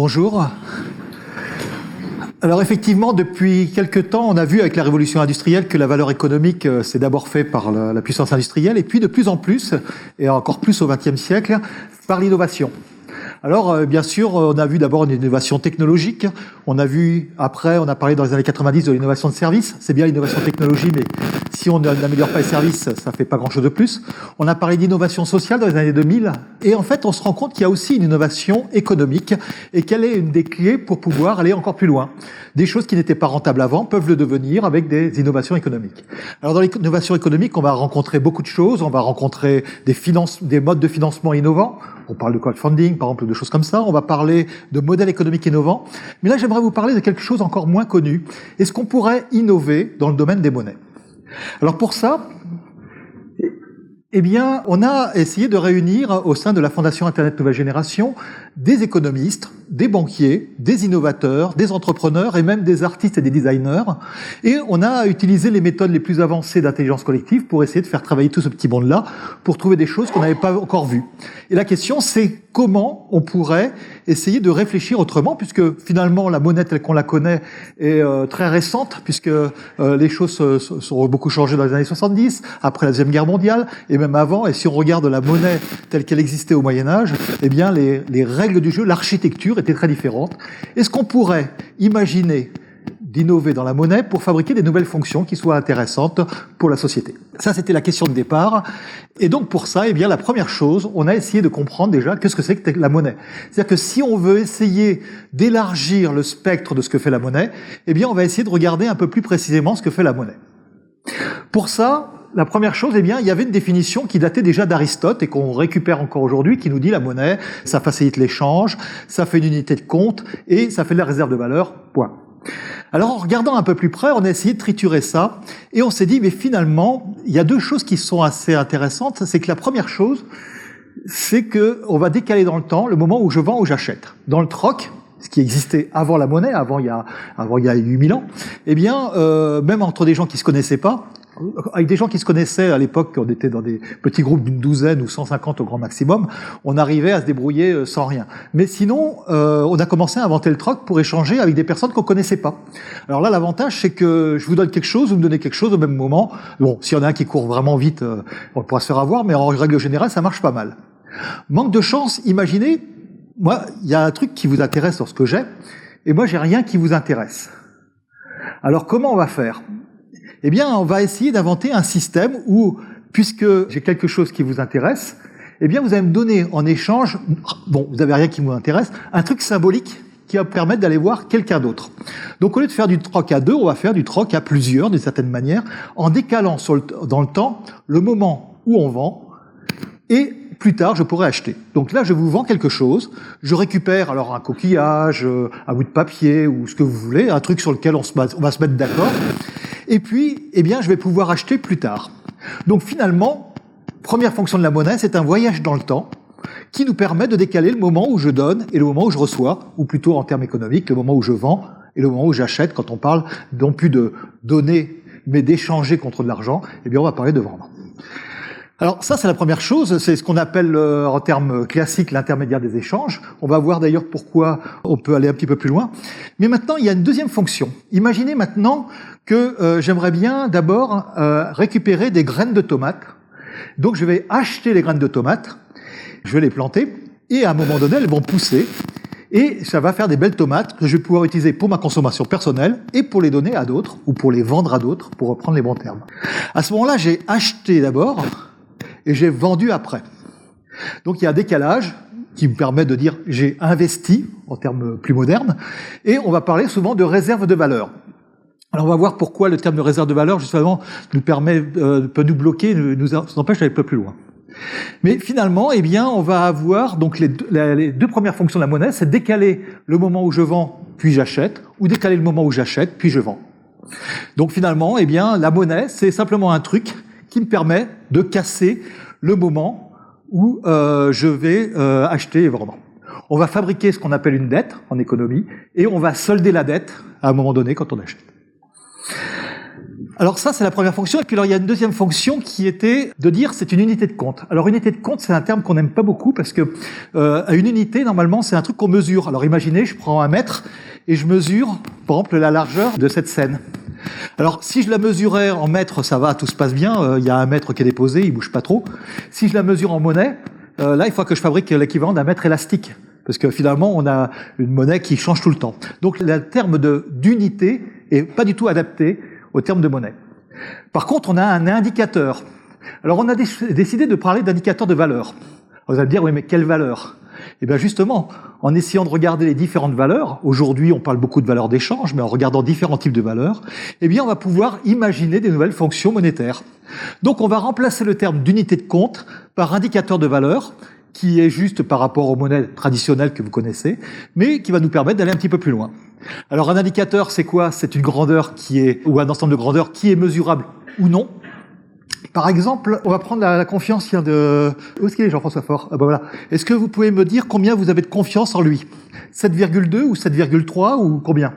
Bonjour. Alors effectivement, depuis quelque temps, on a vu avec la révolution industrielle que la valeur économique, c'est d'abord fait par la puissance industrielle, et puis de plus en plus, et encore plus au XXe siècle, par l'innovation. Alors, bien sûr, on a vu d'abord une innovation technologique. On a vu, après, on a parlé dans les années 90 de l'innovation de service. C'est bien l'innovation technologie, mais si on n'améliore pas les services, ça fait pas grand-chose de plus. On a parlé d'innovation sociale dans les années 2000. Et en fait, on se rend compte qu'il y a aussi une innovation économique et qu'elle est une des clés pour pouvoir aller encore plus loin. Des choses qui n'étaient pas rentables avant peuvent le devenir avec des innovations économiques. Alors, dans l'innovation économique, on va rencontrer beaucoup de choses. On va rencontrer des modes de financement innovants. On parle de crowdfunding, par exemple, de choses comme ça. On va parler de modèles économiques innovants. Mais là, j'aimerais vous parler de quelque chose encore moins connu. Est-ce qu'on pourrait innover dans le domaine des monnaies? Alors pour ça, eh bien, on a essayé de réunir au sein de la Fondation Internet Nouvelle Génération des économistes, des banquiers, des innovateurs, des entrepreneurs et même des artistes et des designers. Et on a utilisé les méthodes les plus avancées d'intelligence collective pour essayer de faire travailler tout ce petit monde-là pour trouver des choses qu'on n'avait pas encore vues. Et la question, c'est comment on pourrait essayer de réfléchir autrement, puisque finalement la monnaie telle qu'on la connaît est très récente, puisque les choses sont beaucoup changées dans les années 70, après la Deuxième Guerre mondiale, et même avant. Et si on regarde la monnaie telle qu'elle existait au Moyen-Âge, eh bien les règles du jeu, l'architecture était très différente. Est-ce qu'on pourrait imaginer d'innover dans la monnaie pour fabriquer des nouvelles fonctions qui soient intéressantes pour la société? Ça, c'était la question de départ. Et donc, pour ça, eh bien, la première chose, on a essayé de comprendre déjà qu'est-ce que c'est que la monnaie. C'est-à-dire que si on veut essayer d'élargir le spectre de ce que fait la monnaie, eh bien, on va essayer de regarder un peu plus précisément ce que fait la monnaie. Pour ça, la première chose, eh bien, il y avait une définition qui datait déjà d'Aristote et qu'on récupère encore aujourd'hui, qui nous dit la monnaie, ça facilite l'échange, ça fait une unité de compte et ça fait de la réserve de valeur, point. Alors, en regardant un peu plus près, on a essayé de triturer ça, et on s'est dit, mais finalement, il y a deux choses qui sont assez intéressantes. C'est que la première chose, c'est que on va décaler dans le temps le moment où je vends ou j'achète. Dans le troc, ce qui existait avant la monnaie, avant il y a 8000 ans, eh bien, même entre des gens qui se connaissaient pas, avec des gens qui se connaissaient à l'époque, on était dans des petits groupes d'une douzaine ou 150 au grand maximum, on arrivait à se débrouiller sans rien. Mais sinon, on a commencé à inventer le troc pour échanger avec des personnes qu'on connaissait pas. Alors là, l'avantage, c'est que je vous donne quelque chose, vous me donnez quelque chose au même moment. Bon, s'il y en a un qui court vraiment vite, on pourra se faire avoir, mais en règle générale, ça marche pas mal. Manque de chance, imaginez, moi, il y a un truc qui vous intéresse sur ce que j'ai, et moi, j'ai rien qui vous intéresse. Alors, comment on va faire ? Eh bien, on va essayer d'inventer un système où, puisque j'ai quelque chose qui vous intéresse, eh bien, vous allez me donner en échange, bon, vous n'avez rien qui vous intéresse, un truc symbolique qui va permettre d'aller voir quelqu'un d'autre. Donc, au lieu de faire du troc à deux, on va faire du troc à plusieurs, d'une certaine manière, en décalant dans le temps le moment où on vend, et plus tard, je pourrai acheter. Donc là, je vous vends quelque chose, je récupère alors un coquillage, un bout de papier, ou ce que vous voulez, un truc sur lequel on va se mettre d'accord, et puis, eh bien, je vais pouvoir acheter plus tard. Donc finalement, première fonction de la monnaie, c'est un voyage dans le temps qui nous permet de décaler le moment où je donne et le moment où je reçois, ou plutôt en termes économiques, le moment où je vends et le moment où j'achète. Quand on parle non plus de donner, mais d'échanger contre de l'argent, eh bien, on va parler de vendre. Alors ça, c'est la première chose, c'est ce qu'on appelle en termes classiques l'intermédiaire des échanges. On va voir d'ailleurs pourquoi on peut aller un petit peu plus loin. Mais maintenant, il y a une deuxième fonction. Imaginez maintenant que j'aimerais bien d'abord récupérer des graines de tomates. Donc je vais acheter les graines de tomates, je vais les planter, et à un moment donné, elles vont pousser, et ça va faire des belles tomates que je vais pouvoir utiliser pour ma consommation personnelle et pour les donner à d'autres, ou pour les vendre à d'autres, pour reprendre les bons termes. À ce moment-là, j'ai acheté d'abord, et j'ai vendu après. Donc il y a un décalage qui me permet de dire j'ai investi, en termes plus modernes, et on va parler souvent de réserve de valeur. Alors on va voir pourquoi le terme de réserve de valeur, justement, peut nous bloquer, nous empêche d'aller un peu plus loin. Mais finalement, eh bien, on va avoir donc les deux premières fonctions de la monnaie, c'est décaler le moment où je vends, puis j'achète, ou décaler le moment où j'achète, puis je vends. Donc finalement, eh bien, la monnaie, c'est simplement un truc qui me permet de casser le moment où je vais acheter et vendre. On va fabriquer ce qu'on appelle une dette en économie, et on va solder la dette à un moment donné quand on achète. Alors ça, c'est la première fonction. Et puis alors, il y a une deuxième fonction qui était de dire c'est une unité de compte. Alors unité de compte, c'est un terme qu'on n'aime pas beaucoup parce que à une unité, normalement, c'est un truc qu'on mesure. Alors imaginez, je prends 1 mètre et je mesure, par exemple, la largeur de cette scène. Alors si je la mesurais en mètres, ça va, tout se passe bien. Il y a 1 mètre qui est déposé, il bouge pas trop. Si je la mesure en monnaie, là, il faut que je fabrique l'équivalent d'un mètre élastique. Parce que finalement, on a une monnaie qui change tout le temps. Donc le terme d'unité est pas du tout adapté au terme de monnaie. Par contre, on a un indicateur. Alors, on a décidé de parler d'indicateur de valeur. Vous allez me dire, oui, mais quelle valeur? Eh bien, justement, en essayant de regarder les différentes valeurs, aujourd'hui, on parle beaucoup de valeurs d'échange, mais en regardant différents types de valeurs, eh bien, on va pouvoir imaginer des nouvelles fonctions monétaires. Donc, on va remplacer le terme d'unité de compte par indicateur de valeur, qui est juste par rapport aux monnaies traditionnelles que vous connaissez, mais qui va nous permettre d'aller un petit peu plus loin. Alors un indicateur, c'est quoi? C'est une grandeur ou un ensemble de grandeurs qui est mesurable ou non. Par exemple, on va prendre la confiance de... Où est-ce qu'il est, Jean-François Faure? Ah ben voilà. Est-ce que vous pouvez me dire combien vous avez de confiance en lui? 7,2 ou 7,3 ou combien?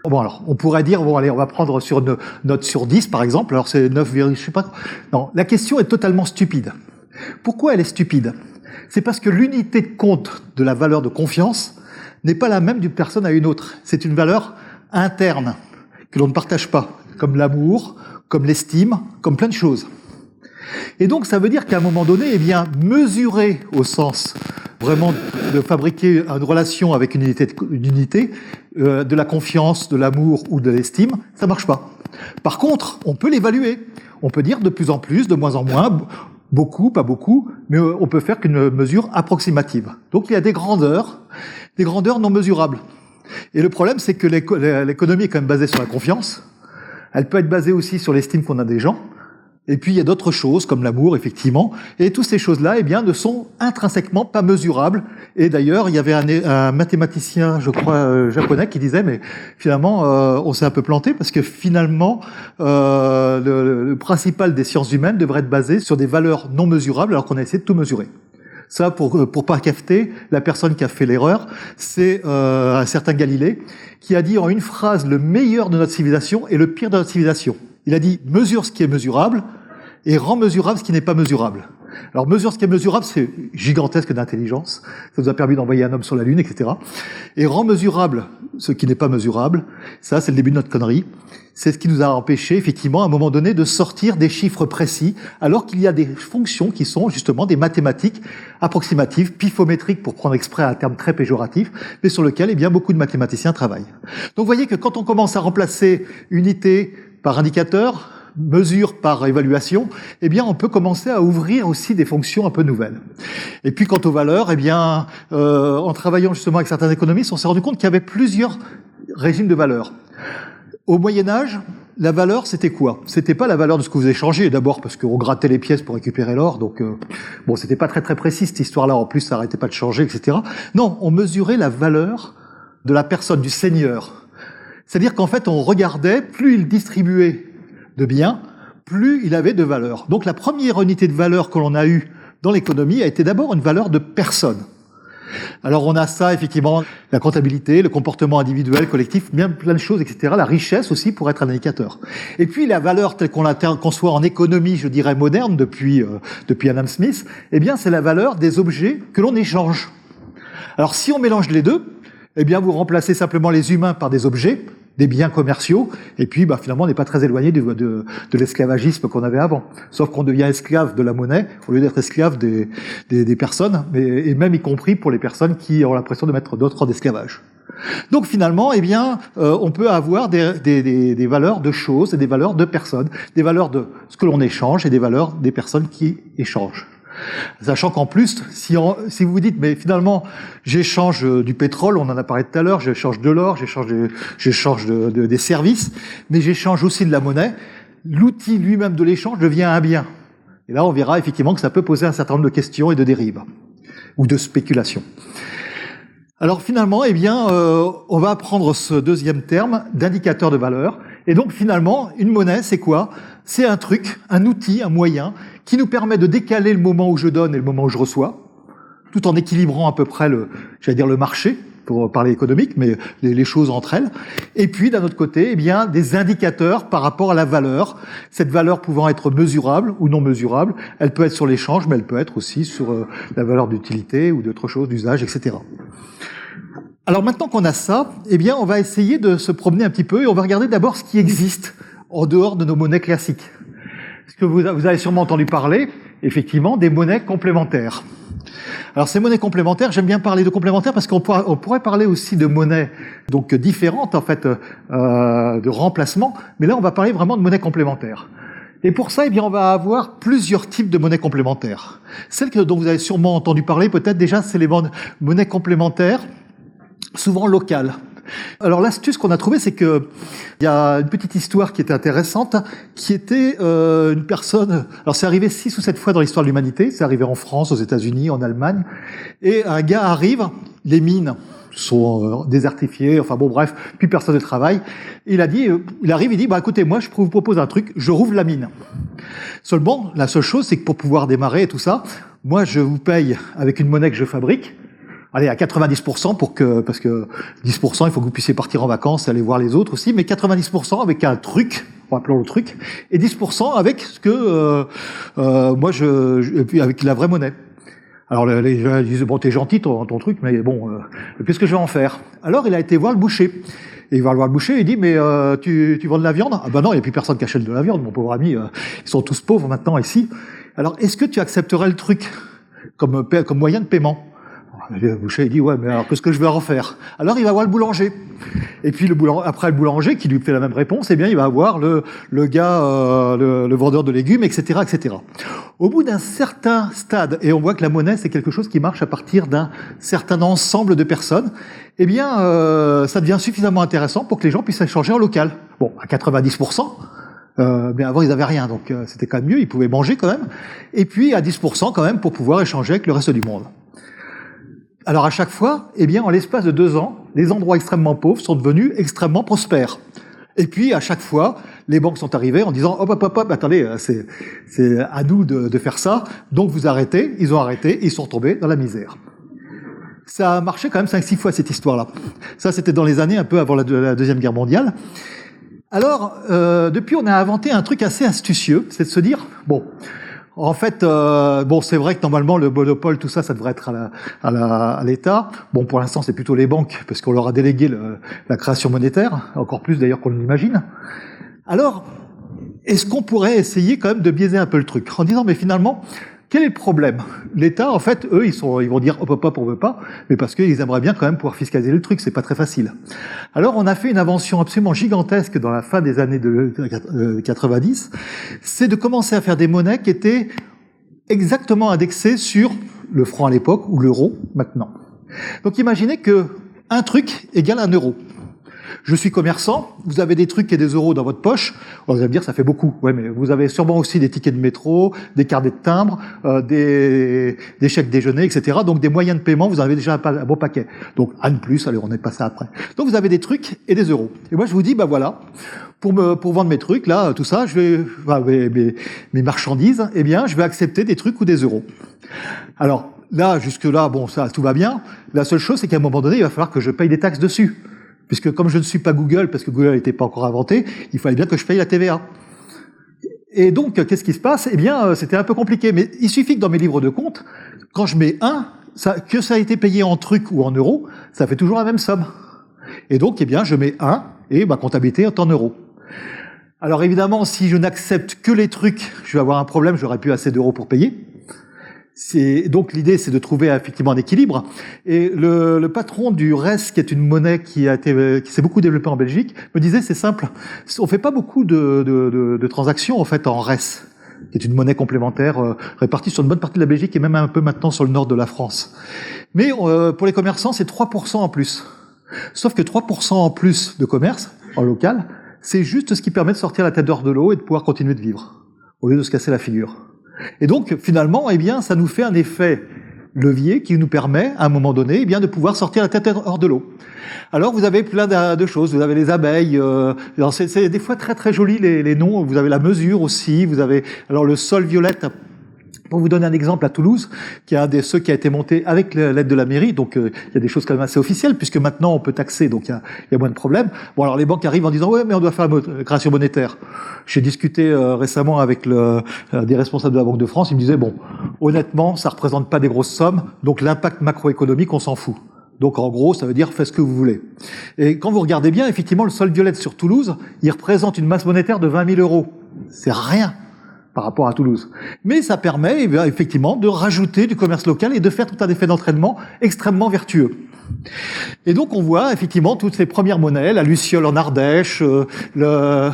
Bon, alors, on pourrait dire, bon, allez, on va prendre sur une note sur 10, par exemple. Alors, c'est 9, je sais pas. Non, la question est totalement stupide. Pourquoi elle est stupide? C'est parce que l'unité de compte de la valeur de confiance n'est pas la même d'une personne à une autre. C'est une valeur interne que l'on ne partage pas, comme l'amour, comme l'estime, comme plein de choses. Et donc, ça veut dire qu'à un moment donné, eh bien, mesurer au sens vraiment de fabriquer une relation avec une unité, de la confiance, de l'amour ou de l'estime, ça marche pas. Par contre, on peut l'évaluer. On peut dire de plus en plus, de moins en moins, beaucoup, pas beaucoup, mais on peut faire qu'une mesure approximative. Donc il y a des grandeurs non mesurables. Et le problème, c'est que l'économie est quand même basée sur la confiance. Elle peut être basée aussi sur l'estime qu'on a des gens. Et puis il y a d'autres choses, comme l'amour, effectivement. Et toutes ces choses-là, eh bien, ne sont intrinsèquement pas mesurables. Et d'ailleurs, il y avait un mathématicien, je crois, japonais, qui disait, mais finalement, on s'est un peu planté, parce que finalement, le principal des sciences humaines devrait être basé sur des valeurs non mesurables, alors qu'on a essayé de tout mesurer. Ça, pour pas capter, la personne qui a fait l'erreur, c'est un certain Galilée, qui a dit en une phrase le meilleur de notre civilisation et le pire de notre civilisation. Il a dit « mesure ce qui est mesurable et rend mesurable ce qui n'est pas mesurable ». Alors, mesure ce qui est mesurable, c'est gigantesque d'intelligence. Ça nous a permis d'envoyer un homme sur la Lune, etc. Et rend mesurable ce qui n'est pas mesurable. Ça, c'est le début de notre connerie. C'est ce qui nous a empêché, effectivement, à un moment donné, de sortir des chiffres précis, alors qu'il y a des fonctions qui sont justement des mathématiques approximatives, pifométriques, pour prendre exprès un terme très péjoratif, mais sur lequel, eh bien, beaucoup de mathématiciens travaillent. Donc, vous voyez que quand on commence à remplacer unité par indicateur, mesure par évaluation, eh bien, on peut commencer à ouvrir aussi des fonctions un peu nouvelles. Et puis, quant aux valeurs, eh bien, en travaillant justement avec certains économistes, on s'est rendu compte qu'il y avait plusieurs régimes de valeurs. Au Moyen-Âge, la valeur, c'était quoi? C'était pas la valeur de ce que vous échangez, d'abord parce qu'on grattait les pièces pour récupérer l'or, donc bon, c'était pas très précis cette histoire-là, en plus ça arrêtait pas de changer, etc. Non, on mesurait la valeur de la personne, du seigneur. C'est-à-dire qu'en fait, on regardait, plus il distribuait de biens, plus il avait de valeur. Donc la première unité de valeur que l'on a eue dans l'économie a été d'abord une valeur de personne. Alors on a ça, effectivement, la comptabilité, le comportement individuel, collectif, bien plein de choses, etc. La richesse aussi pour être un indicateur. Et puis la valeur telle qu'on la conçoit en économie, je dirais moderne, depuis Adam Smith, eh bien c'est la valeur des objets que l'on échange. Alors si on mélange les deux, eh bien vous remplacez simplement les humains par des objets, des biens commerciaux, et puis finalement on n'est pas très éloigné de l'esclavagisme qu'on avait avant. Sauf qu'on devient esclave de la monnaie, au lieu d'être esclave des personnes, et même y compris pour les personnes qui ont l'impression de mettre d'autres en esclavage. Donc finalement, eh bien, on peut avoir des valeurs de choses et des valeurs de personnes, des valeurs de ce que l'on échange et des valeurs des personnes qui échangent. Sachant qu'en plus, si vous vous dites, mais finalement, j'échange du pétrole, on en a parlé tout à l'heure, j'échange de l'or, j'échange des services, mais j'échange aussi de la monnaie, l'outil lui-même de l'échange devient un bien. Et là, on verra effectivement que ça peut poser un certain nombre de questions et de dérives, ou de spéculations. Alors finalement, eh bien, on va prendre ce deuxième terme d'indicateur de valeur. Et donc finalement, une monnaie, c'est quoi? C'est un truc, un outil, un moyen qui nous permet de décaler le moment où je donne et le moment où je reçois, tout en équilibrant à peu près le marché. pour parler économique, mais les choses entre elles. Et puis, d'un autre côté, eh bien, des indicateurs par rapport à la valeur. Cette valeur pouvant être mesurable ou non mesurable. Elle peut être sur l'échange, mais elle peut être aussi sur la valeur d'utilité ou d'autres choses, d'usage, etc. Alors maintenant qu'on a ça, eh bien, on va essayer de se promener un petit peu et on va regarder d'abord ce qui existe en dehors de nos monnaies classiques. Parce que vous avez sûrement entendu parler, effectivement, des monnaies complémentaires. Alors ces monnaies complémentaires, j'aime bien parler de complémentaires parce qu'on pourrait parler aussi de monnaies donc différentes en fait, de remplacement, mais là on va parler vraiment de monnaies complémentaires. Et pour ça, eh bien, on va avoir plusieurs types de monnaies complémentaires. Celles dont vous avez sûrement entendu parler, peut-être déjà, c'est les monnaies complémentaires, souvent locales. Alors l'astuce qu'on a trouvée, c'est que il y a une petite histoire qui était intéressante, qui était une personne. Alors c'est arrivé 6 ou 7 fois dans l'histoire de l'humanité. C'est arrivé en France, aux États-Unis, en Allemagne. Et un gars arrive, les mines sont désertifiées. Enfin bon, bref, plus personne ne travaille. Il arrive, il dit, bah écoutez, moi je vous propose un truc, je rouvre la mine. Seulement, la seule chose, c'est que pour pouvoir démarrer et tout ça, moi je vous paye avec une monnaie que je fabrique. Allez, à 90% parce que 10%, il faut que vous puissiez partir en vacances et aller voir les autres aussi, mais 90% avec un truc, appelons le truc, et 10% avec ce que, et puis avec la vraie monnaie. Alors, les gens disent, bon, t'es gentil, ton truc, mais bon, qu'est-ce que je vais en faire? Alors, il a été voir le boucher. Et il va voir le boucher, il dit, mais tu vends de la viande? Ah ben non, il n'y a plus personne qui achète de la viande, mon pauvre ami, ils sont tous pauvres maintenant ici. Alors, est-ce que tu accepterais le truc comme moyen de paiement? Le boucher, il dit, ouais, mais alors, qu'est-ce que je vais en faire? Alors, il va voir le boulanger. Et puis, après le boulanger, qui lui fait la même réponse, eh bien, il va avoir le gars, le vendeur de légumes, etc., etc. Au bout d'un certain stade, et on voit que la monnaie, c'est quelque chose qui marche à partir d'un certain ensemble de personnes, eh bien, ça devient suffisamment intéressant pour que les gens puissent échanger en local. Bon, à 90%. Mais avant, ils n'avaient rien, donc c'était quand même mieux, ils pouvaient manger quand même. Et puis, à 10% quand même, pour pouvoir échanger avec le reste du monde. Alors à chaque fois, eh bien, en l'espace de 2 ans, les endroits extrêmement pauvres sont devenus extrêmement prospères. Et puis à chaque fois, les banques sont arrivées en disant hop, attendez, c'est à nous de faire ça, donc vous arrêtez. Ils ont arrêté, ils sont tombés dans la misère. Ça a marché quand même 5-6 fois cette histoire-là. Ça, c'était dans les années un peu avant la Deuxième Guerre mondiale. Alors, depuis, on a inventé un truc assez astucieux, c'est de se dire bon. En fait, c'est vrai que normalement le monopole, tout ça, ça devrait être à l'État. Bon, pour l'instant, c'est plutôt les banques, parce qu'on leur a délégué la création monétaire, encore plus d'ailleurs qu'on l'imagine. Alors, est-ce qu'on pourrait essayer quand même de biaiser un peu le truc, en disant, mais finalement, quel est le problème? L'État, en fait, eux, ils vont dire hop, on veut pas, mais parce qu'ils aimeraient bien quand même pouvoir fiscaliser le truc, c'est pas très facile. Alors, on a fait une invention absolument gigantesque dans la fin des années 90, c'est de commencer à faire des monnaies qui étaient exactement indexées sur le franc à l'époque, ou l'euro maintenant. Donc, imaginez que un truc égale 1 euro. Je suis commerçant, vous avez des trucs et des euros dans votre poche, vous allez me dire ça fait beaucoup, ouais, mais vous avez sûrement aussi des tickets de métro, des carnets de timbre, des chèques déjeuner, etc. Donc des moyens de paiement, vous en avez déjà un beau paquet. Donc un de plus, allez, on est passé après. Donc vous avez des trucs et des euros. Et moi je vous dis, bah voilà, pour vendre mes trucs, là, tout ça, mes marchandises, eh bien, je vais accepter des trucs ou des euros. Alors là, jusque-là, bon, ça, tout va bien. La seule chose, c'est qu'à un moment donné, il va falloir que je paye des taxes dessus. Puisque comme je ne suis pas Google, parce que Google n'était pas encore inventé, il fallait bien que je paye la TVA. Et donc, qu'est-ce qui se passe? Eh bien, c'était un peu compliqué. Mais il suffit que dans mes livres de compte, quand je mets 1, que ça a été payé en trucs ou en euros, ça fait toujours la même somme. Et donc, eh bien, je mets 1 et ma comptabilité est en euros. Alors évidemment, si je n'accepte que les trucs, je vais avoir un problème, j'aurai plus assez d'euros pour payer. Donc l'idée, c'est de trouver effectivement un équilibre. Et le patron du RES, qui est une monnaie qui s'est beaucoup développée en Belgique, me disait c'est simple, on fait pas beaucoup de transactions en fait en RES, qui est une monnaie complémentaire répartie sur une bonne partie de la Belgique et même un peu maintenant sur le nord de la France. Mais pour les commerçants, c'est 3% en plus. Sauf que 3% en plus de commerce en local, c'est juste ce qui permet de sortir la tête hors de l'eau et de pouvoir continuer de vivre, au lieu de se casser la figure. Et donc, finalement, eh bien, ça nous fait un effet levier qui nous permet, à un moment donné, eh bien, de pouvoir sortir la tête hors de l'eau. Alors, vous avez plein de choses. Vous avez les abeilles. C'est des fois très très joli les noms. Vous avez la mesure aussi. Vous avez alors le sol violette Pour vous donner un exemple, à Toulouse, qui est un des ceux qui a été monté avec l'aide de la mairie, donc il y a des choses quand même assez officielles, puisque maintenant on peut taxer, donc il y a moins de problèmes. Bon, alors les banques arrivent en disant « Ouais, mais on doit faire la création monétaire ». J'ai discuté récemment avec des responsables de la Banque de France, ils me disaient « Bon, honnêtement, ça représente pas des grosses sommes, donc l'impact macroéconomique, on s'en fout ». Donc en gros, ça veut dire « Faites ce que vous voulez ». Et quand vous regardez bien, effectivement, le solde violet sur Toulouse, il représente une masse monétaire de 20 000 €. C'est rien par rapport à Toulouse. Mais ça permet effectivement de rajouter du commerce local et de faire tout un effet d'entraînement extrêmement vertueux. Et donc on voit effectivement toutes ces premières monnaies, la luciole en Ardèche, le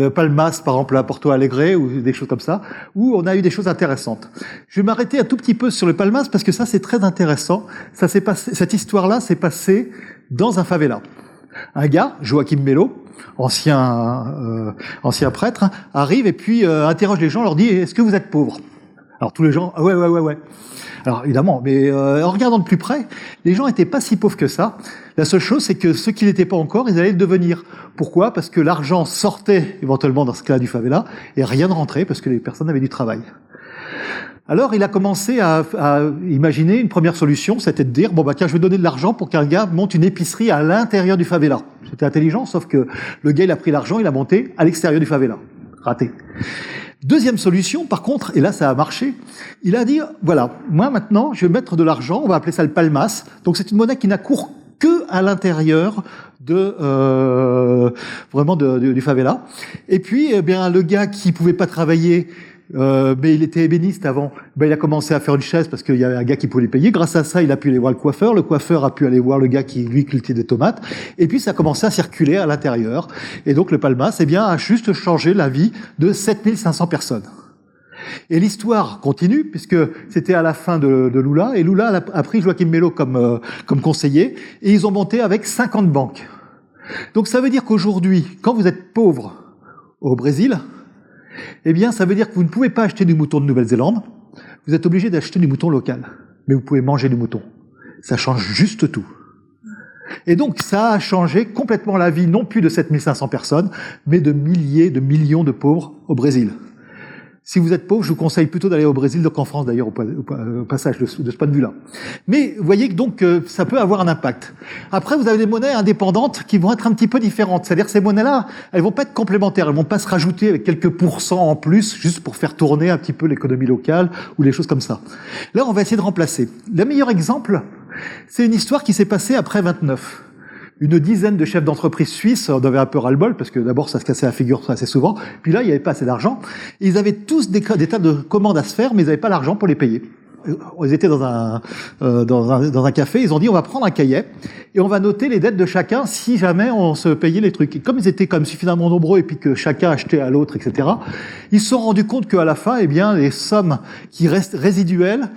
palmas par exemple à Porto Alegre ou des choses comme ça, où on a eu des choses intéressantes. Je vais m'arrêter un tout petit peu sur le palmas parce que ça c'est très intéressant. Ça s'est passé, cette histoire-là s'est passée dans un favela. Un gars, Joaquim Melo, ancien prêtre, arrive et puis interroge les gens, leur dit « Est-ce que vous êtes pauvres ?» Alors tous les gens « Ouais. » Alors évidemment, mais en regardant de plus près, les gens n'étaient pas si pauvres que ça. La seule chose, c'est que ceux qui n'étaient pas encore, ils allaient le devenir. Pourquoi ? Parce que l'argent sortait éventuellement dans ce cas-là du favela et rien ne rentrait parce que les personnes avaient du travail. Alors il a commencé à imaginer une première solution, c'était de dire bon bah tiens je vais donner de l'argent pour qu'un gars monte une épicerie à l'intérieur du favela. C'était intelligent, sauf que le gars il a pris l'argent, il a monté à l'extérieur du favela. Raté. Deuxième solution, par contre, et là ça a marché, il a dit voilà, moi maintenant je vais mettre de l'argent, on va appeler ça le palmas. Donc c'est une monnaie qui n'a cours que à l'intérieur vraiment du favela. Et puis eh bien le gars qui pouvait pas travailler mais il était ébéniste avant. Il a commencé à faire une chaise parce qu'il y avait un gars qui pouvait les payer. Grâce à ça, il a pu aller voir le coiffeur a pu aller voir le gars qui lui cultivait des tomates. Et puis ça a commencé à circuler à l'intérieur. Et donc le palmas, eh bien, a juste changé la vie de 7500 personnes. Et l'histoire continue puisque c'était à la fin de Lula et Lula a pris Joaquim Melo comme conseiller et ils ont monté avec 50 banques. Donc ça veut dire qu'aujourd'hui, quand vous êtes pauvre au Brésil, eh bien, ça veut dire que vous ne pouvez pas acheter du mouton de Nouvelle-Zélande, vous êtes obligé d'acheter du mouton local. Mais vous pouvez manger du mouton. Ça change juste tout. Et donc, ça a changé complètement la vie, non plus de 7500 personnes, mais de milliers, de millions de pauvres au Brésil. Si vous êtes pauvre, je vous conseille plutôt d'aller au Brésil qu'en France, d'ailleurs, au passage de ce point de vue-là. Mais vous voyez que donc, ça peut avoir un impact. Après, vous avez des monnaies indépendantes qui vont être un petit peu différentes. C'est-à-dire ces monnaies-là, elles vont pas être complémentaires. Elles vont pas se rajouter avec quelques pourcents en plus, juste pour faire tourner un petit peu l'économie locale ou les choses comme ça. Là, on va essayer de remplacer. Le meilleur exemple, c'est une histoire qui s'est passée après 29. Une dizaine de chefs d'entreprise suisses en avaient un peu ras-le-bol, parce que d'abord ça se cassait la figure assez souvent, puis là il n'y avait pas assez d'argent, et ils avaient tous des tas de commandes à se faire, mais ils n'avaient pas l'argent pour les payer. Ils étaient dans un café, ils ont dit on va prendre un cahier, et on va noter les dettes de chacun si jamais on se payait les trucs. Et comme ils étaient quand même suffisamment nombreux, et puis que chacun achetait à l'autre, etc., ils se sont rendus compte qu'à la fin, eh bien, les sommes qui restent résiduelles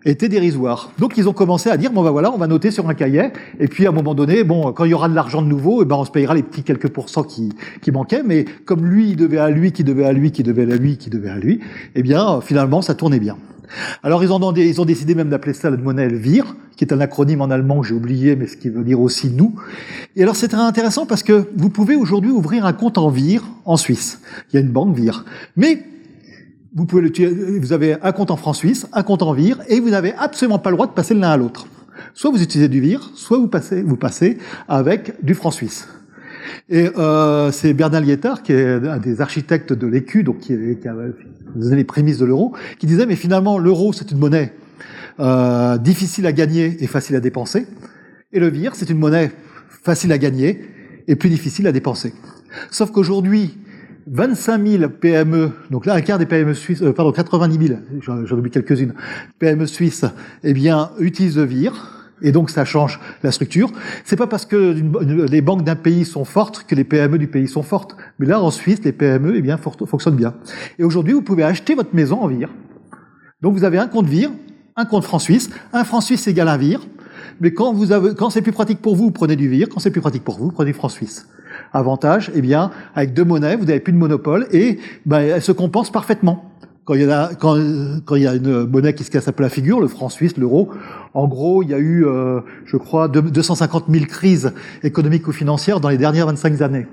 était dérisoire. Donc ils ont commencé à dire bon ben voilà, on va noter sur un cahier et puis à un moment donné, bon quand il y aura de l'argent de nouveau, eh ben on se payera les petits quelques pourcents qui manquaient, mais comme lui il devait à lui, qui devait à lui, qui devait à lui, qui devait à lui, eh bien finalement ça tournait bien. Alors ils ont décidé même d'appeler ça la monnaie Elvire, qui est un acronyme en allemand que j'ai oublié, mais ce qui veut dire aussi nous. Et alors c'est très intéressant parce que vous pouvez aujourd'hui ouvrir un compte en Vire en Suisse. Il y a une banque Vire, mais vous avez un compte en francs suisses, un compte en Vire, et vous n'avez absolument pas le droit de passer de l'un à l'autre. Soit vous utilisez du Vire, soit vous passez avec du franc suisse. Et c'est Bernard Liétard, qui est un des architectes de l'écu, donc qui a donné les prémices de l'euro, qui disait mais finalement l'euro c'est une monnaie difficile à gagner et facile à dépenser, et le Vire c'est une monnaie facile à gagner et plus difficile à dépenser. Sauf qu'aujourd'hui 25 000 PME, donc là un quart des PME suisses, 90 000, j'en oublie quelques-unes, PME suisses, eh bien, utilisent le Vire, et donc ça change la structure. C'est pas parce que les banques d'un pays sont fortes que les PME du pays sont fortes, mais là en Suisse, les PME, eh bien, fonctionnent bien. Et aujourd'hui, vous pouvez acheter votre maison en Vire. Donc vous avez un compte Vire, un compte franc suisse, un franc suisse égale un Vire, mais quand c'est plus pratique pour vous, prenez du Vire, quand c'est plus pratique pour vous, prenez du franc suisse. Avantage, eh bien, avec deux monnaies, vous n'avez plus de monopole et elles se compensent parfaitement. Quand il y a une monnaie qui se casse un peu la figure, le franc suisse, l'euro, en gros, il y a eu, je crois, 250 000 crises économiques ou financières dans les dernières 25 années.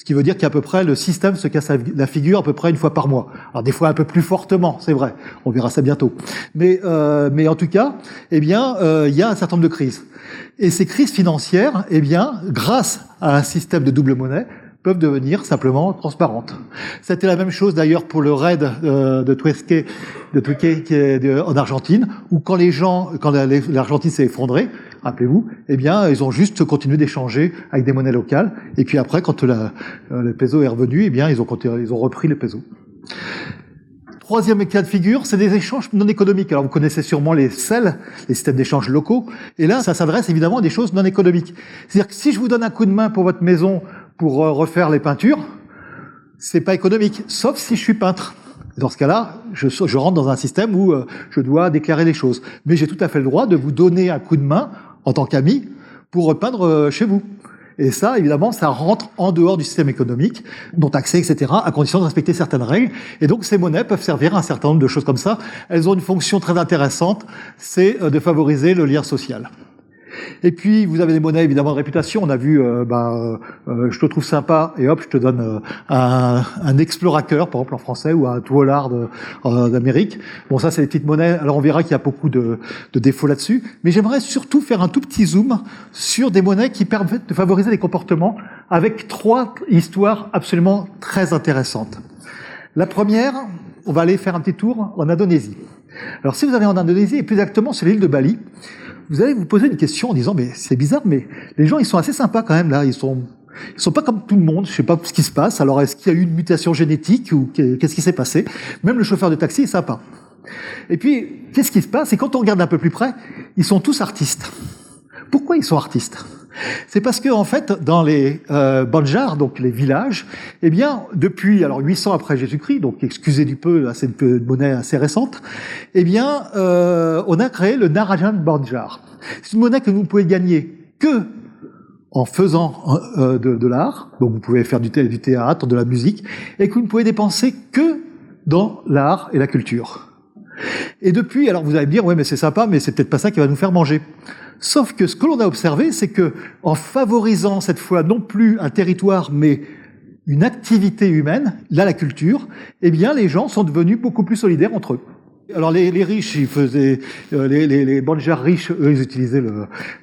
Ce qui veut dire qu'à peu près, le système se casse la figure à peu près une fois par mois. Alors des fois un peu plus fortement, c'est vrai. On verra ça bientôt. Mais en tout cas, il y a un certain nombre de crises. Et ces crises financières, grâce à un système de double monnaie, peuvent devenir simplement transparentes. C'était la même chose d'ailleurs pour le raid de Tuesque qui est en Argentine, où quand l'Argentine s'est effondrée, rappelez-vous, ils ont juste continué d'échanger avec des monnaies locales. Et puis après, quand le peso est revenu, ils ont repris le peso. Troisième cas de figure, c'est des échanges non économiques. Alors vous connaissez sûrement les CEL, les systèmes d'échange locaux, et là ça s'adresse évidemment à des choses non économiques. C'est-à-dire que si je vous donne un coup de main pour votre maison pour refaire les peintures, c'est pas économique, sauf si je suis peintre. Dans ce cas-là, je rentre dans un système où je dois déclarer les choses. Mais j'ai tout à fait le droit de vous donner un coup de main en tant qu'ami pour repeindre chez vous. Et ça, évidemment, ça rentre en dehors du système économique, dont accès, etc., à condition de respecter certaines règles. Et donc, ces monnaies peuvent servir à un certain nombre de choses comme ça. Elles ont une fonction très intéressante, c'est de favoriser le lien social. Et puis, vous avez des monnaies, évidemment, de réputation. On a vu, je te trouve sympa, et hop, je te donne un explorateur, par exemple, en français, ou un toilard d'Amérique. Bon, ça, c'est des petites monnaies. Alors, on verra qu'il y a beaucoup de défauts là-dessus. Mais j'aimerais surtout faire un tout petit zoom sur des monnaies qui permettent de favoriser les comportements avec 3 histoires absolument très intéressantes. La première, on va aller faire un petit tour en Indonésie. Alors, si vous allez en Indonésie, et plus exactement sur l'île de Bali, vous allez vous poser une question en disant, mais c'est bizarre, mais les gens, ils sont assez sympas quand même, là. Ils sont pas comme tout le monde. Je sais pas ce qui se passe. Alors, est-ce qu'il y a eu une mutation génétique ou qu'est-ce qui s'est passé? Même le chauffeur de taxi est sympa. Et puis, qu'est-ce qui se passe? Et quand on regarde un peu plus près, ils sont tous artistes. Pourquoi ils sont artistes? C'est parce que, en fait, dans les Banjar, donc les villages, depuis 800 après Jésus-Christ, donc excusez du peu, là, c'est une monnaie assez récente, on a créé le Narayan Banjar. C'est une monnaie que vous ne pouvez gagner que en faisant de l'art, donc vous pouvez faire du théâtre, de la musique, et que vous ne pouvez dépenser que dans l'art et la culture. Et depuis, alors vous allez me dire, ouais, mais c'est sympa, mais c'est peut-être pas ça qui va nous faire manger. Sauf que ce que l'on a observé, c'est que en favorisant cette fois non plus un territoire, mais une activité humaine, là la culture, les gens sont devenus beaucoup plus solidaires entre eux. Alors les riches, ils faisaient les Banjar riches, eux, ils utilisaient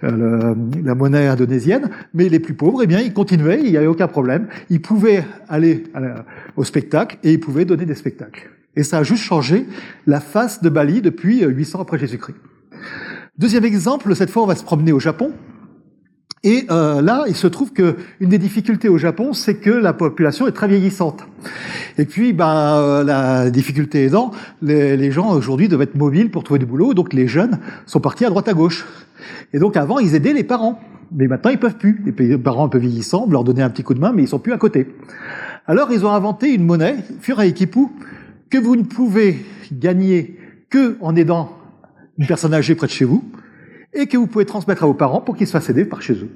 la monnaie indonésienne, mais les plus pauvres, ils continuaient, il n'y avait aucun problème. Ils pouvaient aller au spectacle et ils pouvaient donner des spectacles. Et ça a juste changé la face de Bali depuis 800 après Jésus-Christ. Deuxième exemple, cette fois on va se promener au Japon. Et là, il se trouve qu'une des difficultés au Japon, c'est que la population est très vieillissante. Et puis, la difficulté aidant, les gens aujourd'hui doivent être mobiles pour trouver du boulot, donc les jeunes sont partis à droite à gauche. Et donc avant, ils aidaient les parents, mais maintenant ils peuvent plus. Les parents un peu vieillissants, leur donner un petit coup de main, mais ils sont plus à côté. Alors ils ont inventé une monnaie, Furaikipu, que vous ne pouvez gagner que en aidant une personne âgée près de chez vous, et que vous pouvez transmettre à vos parents pour qu'ils se fassent aider par chez eux.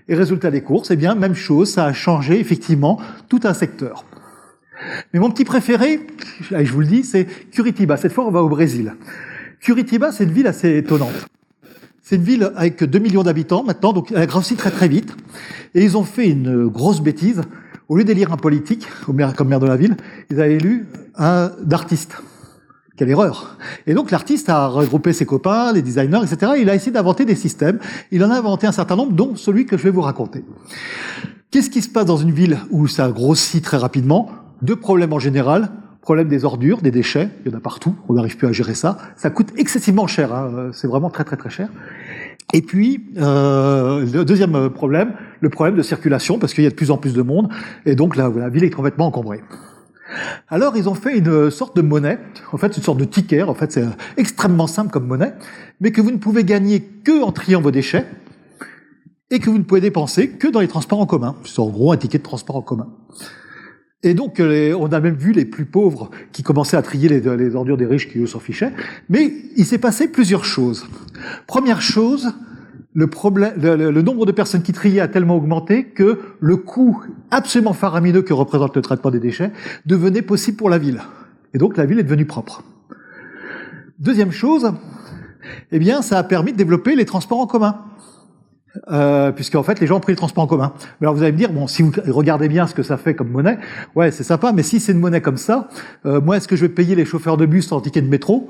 Et résultat des courses, même chose, ça a changé effectivement tout un secteur. Mais mon petit préféré, je vous le dis, c'est Curitiba. Cette fois, on va au Brésil. Curitiba, c'est une ville assez étonnante. C'est une ville avec 2 millions d'habitants maintenant, donc elle a grossi très très vite. Et ils ont fait une grosse bêtise. Au lieu d'élire un politique comme maire de la ville, ils avaient élu un artiste. Quelle erreur! Et donc l'artiste a regroupé ses copains, les designers, etc. Il a essayé d'inventer des systèmes. Il en a inventé un certain nombre, dont celui que je vais vous raconter. Qu'est-ce qui se passe dans une ville où ça grossit très rapidement? 2 problèmes en général. Problème des ordures, des déchets, il y en a partout, on n'arrive plus à gérer ça. Ça coûte excessivement cher, c'est vraiment très très très cher. Et puis, le deuxième problème, le problème de circulation, parce qu'il y a de plus en plus de monde, et donc la ville est complètement encombrée. Alors, ils ont fait une sorte de monnaie, en fait, une sorte de ticket, en fait, c'est extrêmement simple comme monnaie, mais que vous ne pouvez gagner que en triant vos déchets, et que vous ne pouvez dépenser que dans les transports en commun. C'est en gros un ticket de transport en commun. Et donc, on a même vu les plus pauvres qui commençaient à trier les ordures des riches qui, eux, s'en fichaient. Mais il s'est passé plusieurs choses. Première chose, le nombre de personnes qui triaient a tellement augmenté que le coût absolument faramineux que représente le traitement des déchets devenait possible pour la ville. Et donc, la ville est devenue propre. Deuxième chose, ça a permis de développer les transports en commun. puisqu'en fait les gens ont pris le transport en commun. Mais alors vous allez me dire, bon, si vous regardez bien ce que ça fait comme monnaie, ouais, c'est sympa, mais si c'est une monnaie comme ça, moi, est-ce que je vais payer les chauffeurs de bus en ticket de métro?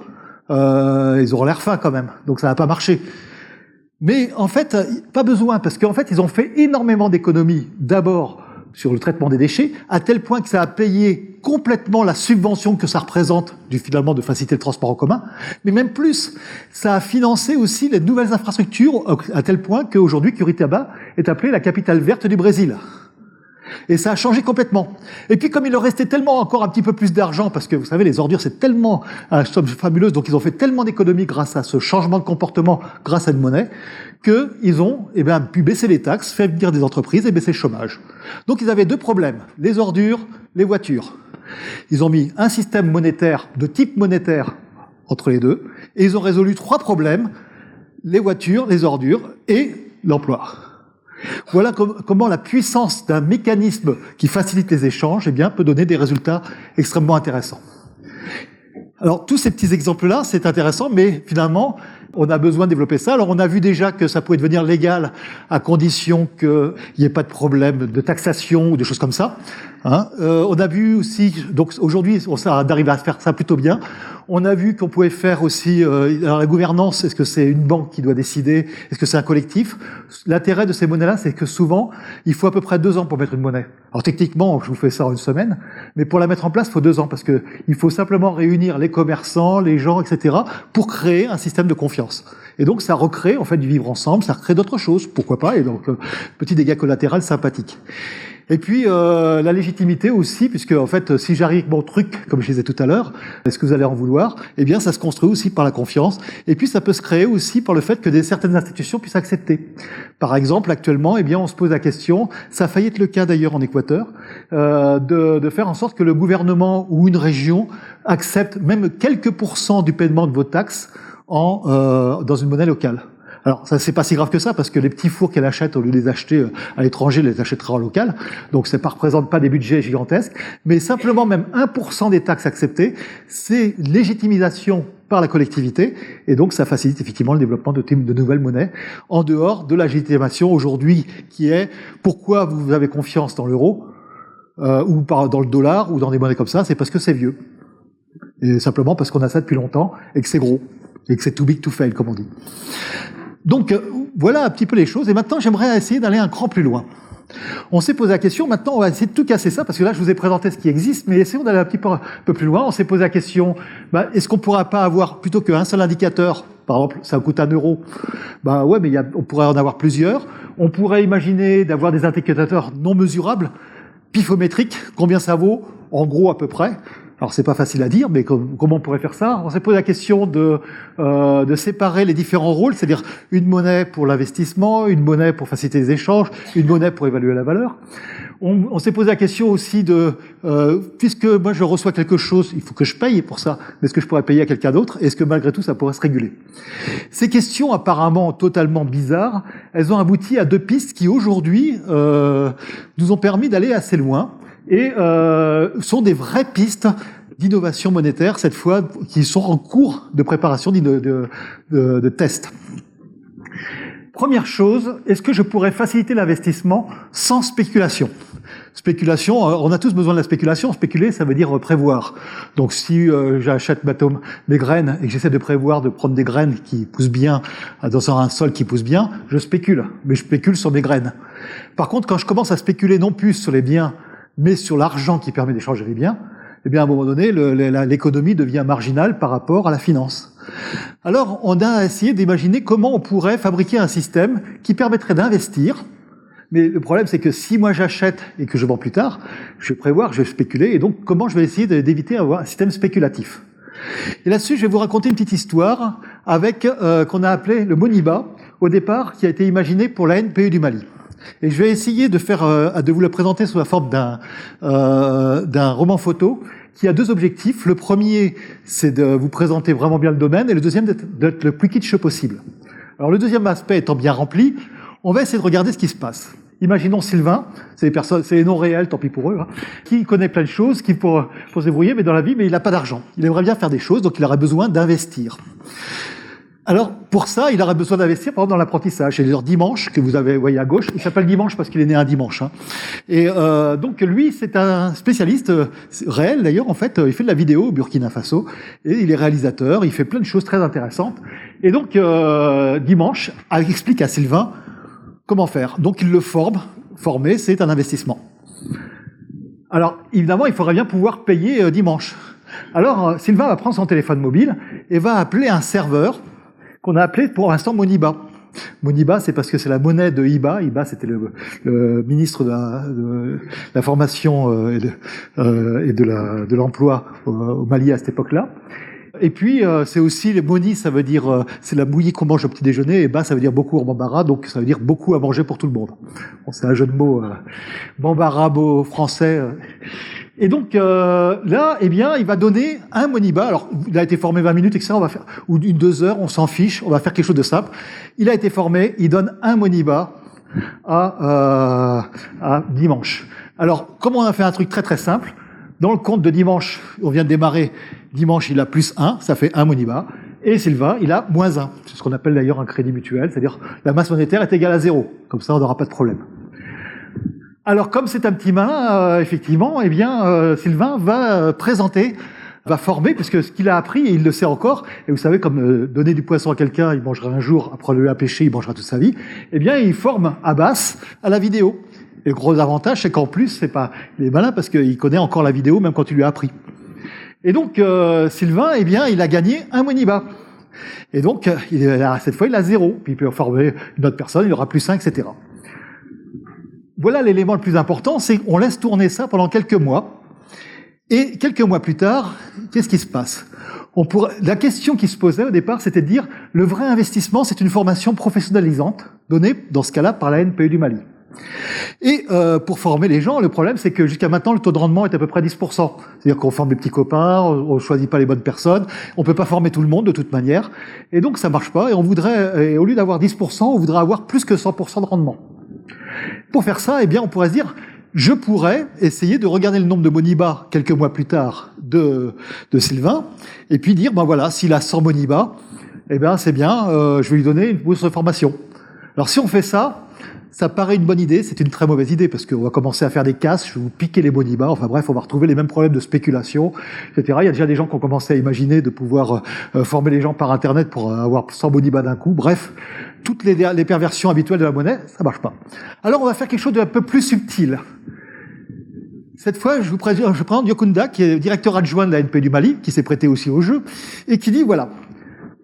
Ils auront l'air fins quand même, donc ça va pas marcher. Mais en fait, pas besoin, parce qu'en fait, ils ont fait énormément d'économies, d'abord sur le traitement des déchets, à tel point que ça a payé complètement la subvention que ça représente finalement de faciliter le transport en commun, mais même plus, ça a financé aussi les nouvelles infrastructures, à tel point qu'aujourd'hui, Curitiba est appelée la capitale verte du Brésil. Et ça a changé complètement. Et puis comme il leur restait tellement encore un petit peu plus d'argent, parce que vous savez, les ordures, c'est tellement une somme fabuleuse, donc ils ont fait tellement d'économies grâce à ce changement de comportement, grâce à une monnaie, qu'ils ont pu baisser les taxes, faire venir des entreprises et baisser le chômage. Donc ils avaient deux problèmes, les ordures, les voitures. Ils ont mis un système monétaire, de type monétaire, entre les deux, et ils ont résolu trois problèmes, les voitures, les ordures et l'emploi. Voilà comment la puissance d'un mécanisme qui facilite les échanges peut donner des résultats extrêmement intéressants. Alors, tous ces petits exemples-là, c'est intéressant, mais finalement, on a besoin de développer ça. Alors, on a vu déjà que ça pouvait devenir légal à condition qu'il n'y ait pas de problème de taxation ou de choses comme ça. On a vu aussi, donc aujourd'hui, on arrive à faire ça plutôt bien. On a vu qu'on pouvait faire aussi alors la gouvernance. Est-ce que c'est une banque qui doit décider? Est-ce que c'est un collectif? L'intérêt de ces monnaies-là, c'est que souvent, il faut à peu près 2 ans pour mettre une monnaie. Alors techniquement, je vous fais ça en 1 semaine, mais pour la mettre en place, il faut 2 ans parce que il faut simplement réunir les commerçants, les gens, etc., pour créer un système de confiance. Et donc, ça recrée en fait du vivre ensemble, ça recrée d'autres choses, pourquoi pas? Et donc, petit dégât collatéral sympathique. Et puis la légitimité aussi, puisque en fait, si j'arrive avec mon truc, comme je disais tout à l'heure, est-ce que vous allez en vouloir? Eh bien, ça se construit aussi par la confiance. Et puis, ça peut se créer aussi par le fait que certaines institutions puissent accepter. Par exemple, actuellement, on se pose la question, ça a failli être le cas d'ailleurs en Équateur, de faire en sorte que le gouvernement ou une région accepte même quelques pourcents du paiement de vos taxes dans une monnaie locale. Alors, ça, c'est pas si grave que ça, parce que les petits fours qu'elle achète, au lieu de les acheter à l'étranger, les achètera en local. Donc, ça ne représente pas des budgets gigantesques. Mais simplement, même 1% des taxes acceptées, c'est légitimisation par la collectivité. Et donc, ça facilite effectivement le développement de nouvelles monnaies, en dehors de la légitimation aujourd'hui, qui est pourquoi vous avez confiance dans l'euro, ou dans le dollar, ou dans des monnaies comme ça, c'est parce que c'est vieux. Et simplement parce qu'on a ça depuis longtemps, et que c'est gros. Et que c'est too big to fail, comme on dit. Donc, voilà un petit peu les choses. Et maintenant, j'aimerais essayer d'aller un cran plus loin. On s'est posé la question, maintenant, on va essayer de tout casser ça, parce que là, je vous ai présenté ce qui existe, mais essayons d'aller un petit peu plus loin. On s'est posé la question, est-ce qu'on ne pourra pas avoir, plutôt qu'un seul indicateur, par exemple, ça coûte 1 euro, ouais, mais on pourrait en avoir plusieurs. On pourrait imaginer d'avoir des indicateurs non mesurables, pifométriques, combien ça vaut, en gros, à peu près. Alors, c'est pas facile à dire, mais comment on pourrait faire ça? On s'est posé la question de séparer les différents rôles, c'est-à-dire une monnaie pour l'investissement, une monnaie pour faciliter les échanges, une monnaie pour évaluer la valeur. On s'est posé la question aussi puisque moi je reçois quelque chose, il faut que je paye pour ça, mais est-ce que je pourrais payer à quelqu'un d'autre? Est-ce que malgré tout ça pourrait se réguler? Ces questions apparemment totalement bizarres, elles ont abouti à 2 pistes qui aujourd'hui nous ont permis d'aller assez loin. Et sont des vraies pistes d'innovation monétaire, cette fois, qui sont en cours de préparation de tests. Première chose, est-ce que je pourrais faciliter l'investissement sans spéculation? Spéculation, on a tous besoin de la spéculation. Spéculer, ça veut dire prévoir. Donc si j'achète mes graines et que j'essaie de prévoir de prendre des graines qui poussent bien dans un sol qui pousse bien, je spécule. Mais je spécule sur mes graines. Par contre, quand je commence à spéculer non plus sur les biens, mais sur l'argent qui permet d'échanger les biens, à un moment donné, l'économie devient marginale par rapport à la finance. Alors, on a essayé d'imaginer comment on pourrait fabriquer un système qui permettrait d'investir, mais le problème, c'est que si moi j'achète et que je vends plus tard, je vais prévoir, je vais spéculer, et donc comment je vais essayer d'éviter d'avoir un système spéculatif. Et là-dessus, je vais vous raconter une petite histoire avec qu'on a appelé le Moniba, au départ, qui a été imaginé pour la NPE du Mali. Et je vais essayer de vous le présenter sous la forme d'un roman photo qui a 2 objectifs. Le premier, c'est de vous présenter vraiment bien le domaine, et le deuxième, d'être le plus kitsch possible. Alors le deuxième aspect étant bien rempli, on va essayer de regarder ce qui se passe. Imaginons Sylvain, c'est les noms réels, tant pis pour eux, qui connaît plein de choses, qui pour se débrouiller, mais dans la vie, mais il n'a pas d'argent. Il aimerait bien faire des choses, donc il aurait besoin d'investir. Alors, pour ça, il aurait besoin d'investir, par exemple, dans l'apprentissage. C'est-à-dire Dimanche, que vous avez, voyez à gauche, il s'appelle Dimanche parce qu'il est né un dimanche. Hein. Et donc, lui, c'est un spécialiste réel, d'ailleurs, en fait. Il fait de la vidéo au Burkina Faso, et il est réalisateur, il fait plein de choses très intéressantes. Et donc, Dimanche explique à Sylvain comment faire. Donc, il le forme. Former, c'est un investissement. Alors, évidemment, il faudrait bien pouvoir payer Dimanche. Alors, Sylvain va prendre son téléphone mobile et va appeler un serveur qu'on a appelé pour l'instant Moniba. Moniba, c'est parce que c'est la monnaie de Iba. Iba, c'était le ministre de la formation et de l'emploi au Mali à cette époque-là. Et puis, c'est aussi les Moni, ça veut dire, c'est la bouillie qu'on mange au petit déjeuner, et Ba, ça veut dire beaucoup en bambara, donc ça veut dire beaucoup à manger pour tout le monde. Bon, c'est un jeu de mots bambara, beau français. Et donc là, eh bien, il va donner un Moniba. Alors, il a été formé 20 minutes, etc. On va faire, ou 2 heures, on s'en fiche. On va faire quelque chose de simple. Il a été formé, il donne un Moniba à Dimanche. Alors, comment on a fait un truc très très simple? Dans le compte de Dimanche, on vient de démarrer. Dimanche, il a plus 1, ça fait un Moniba. Et Sylvain, il a moins 1. C'est ce qu'on appelle d'ailleurs un crédit mutuel, c'est-à-dire la masse monétaire est égale à 0. Comme ça, on n'aura pas de problème. Alors, comme c'est un petit malin, effectivement, eh bien, Sylvain va présenter, va former, parce que ce qu'il a appris, et il le sait encore, et vous savez, comme donner du poisson à quelqu'un, il mangera un jour, après le pêcher, il mangera toute sa vie, eh bien, il forme Abbas à la vidéo. Et le gros avantage, c'est qu'en plus, il est malin parce qu'il connaît encore la vidéo, même quand il lui a appris. Et donc, Sylvain, eh bien, il a gagné un Moniba. Et donc, cette fois, il a 0. Puis il peut former une autre personne, il aura plus 5, etc. Voilà l'élément le plus important, c'est qu'on laisse tourner ça pendant quelques mois. Et quelques mois plus tard, qu'est-ce qui se passe? La question qui se posait au départ, c'était de dire, le vrai investissement, c'est une formation professionnalisante, donnée, dans ce cas-là, par la NPE du Mali. Et pour former les gens, le problème, c'est que jusqu'à maintenant, le taux de rendement est à peu près 10%. C'est-à-dire qu'on forme des petits copains, on choisit pas les bonnes personnes, on peut pas former tout le monde de toute manière, et donc ça marche pas, et au lieu d'avoir 10%, on voudrait avoir plus que 100% de rendement. Pour faire ça, eh bien, on pourrait se dire, je pourrais essayer de regarder le nombre de Moniba quelques mois plus tard de Sylvain, et puis dire, ben voilà, s'il a 100 Moniba, eh ben c'est bien, je vais lui donner une bourse de formation. Alors si on fait ça, ça paraît une bonne idée, c'est une très mauvaise idée, parce qu'on va commencer à faire des casses, je vais vous piquer les Moniba, enfin bref, on va retrouver les mêmes problèmes de spéculation, etc. Il y a déjà des gens qui ont commencé à imaginer de pouvoir former les gens par Internet pour avoir 100 Moniba d'un coup, bref, toutes les perversions habituelles de la monnaie, ça marche pas. Alors on va faire quelque chose d'un peu plus subtil. Cette fois, je présente Yokunda, qui est directeur adjoint de la NP du Mali, qui s'est prêté aussi au jeu, et qui dit, voilà,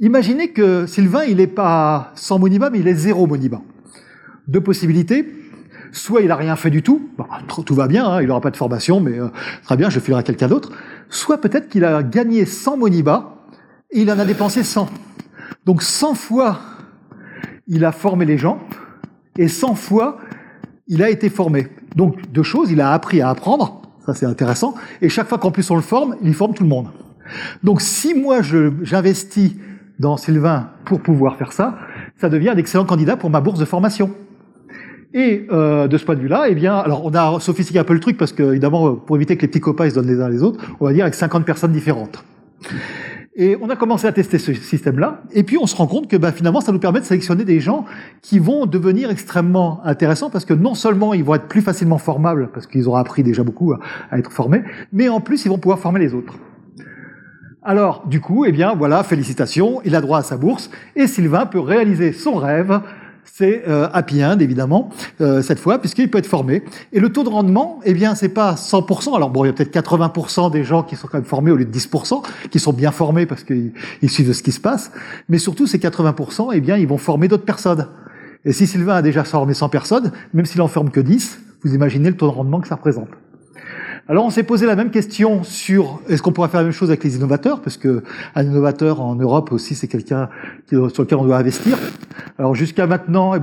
imaginez que Sylvain, il n'est pas 100 Moniba, mais il est 0 Moniba. 2 possibilités. Soit il a rien fait du tout, bon, tout va bien, hein, il n'aura pas de formation, mais très bien, je filerai à quelqu'un d'autre. Soit peut-être qu'il a gagné 100 Moniba et il en a dépensé 100. Donc 100 fois, il a formé les gens et 100 fois, il a été formé. Donc 2 choses, il a appris à apprendre, ça c'est intéressant, et chaque fois qu'en plus on le forme, il forme tout le monde. Donc si moi j'investis dans Sylvain pour pouvoir faire ça, ça devient un excellent candidat pour ma bourse de formation. Et de ce point de vue-là, eh bien, alors on a sophistiqué un peu le truc parce que, évidemment, pour éviter que les petits copains se donnent les uns les autres, on va dire avec 50 personnes différentes. Et on a commencé à tester ce système-là, et puis on se rend compte que finalement, ça nous permet de sélectionner des gens qui vont devenir extrêmement intéressants parce que non seulement ils vont être plus facilement formables parce qu'ils auront appris déjà beaucoup à être formés, mais en plus ils vont pouvoir former les autres. Alors, du coup, eh bien, voilà, félicitations, il a droit à sa bourse, et Sylvain peut réaliser son rêve. C'est Happy End, évidemment, cette fois, puisqu'il peut être formé. Et le taux de rendement, eh bien, c'est pas 100%. Alors bon, il y a peut-être 80% des gens qui sont quand même formés au lieu de 10%, qui sont bien formés parce qu'ils suivent ce qui se passe. Mais surtout, ces 80%, eh bien, ils vont former d'autres personnes. Et si Sylvain a déjà formé 100 personnes, même s'il en forme que 10, vous imaginez le taux de rendement que ça représente. Alors on s'est posé la même question sur est-ce qu'on pourrait faire la même chose avec les innovateurs, parce que un innovateur en Europe aussi c'est quelqu'un sur lequel on doit investir. Alors jusqu'à maintenant,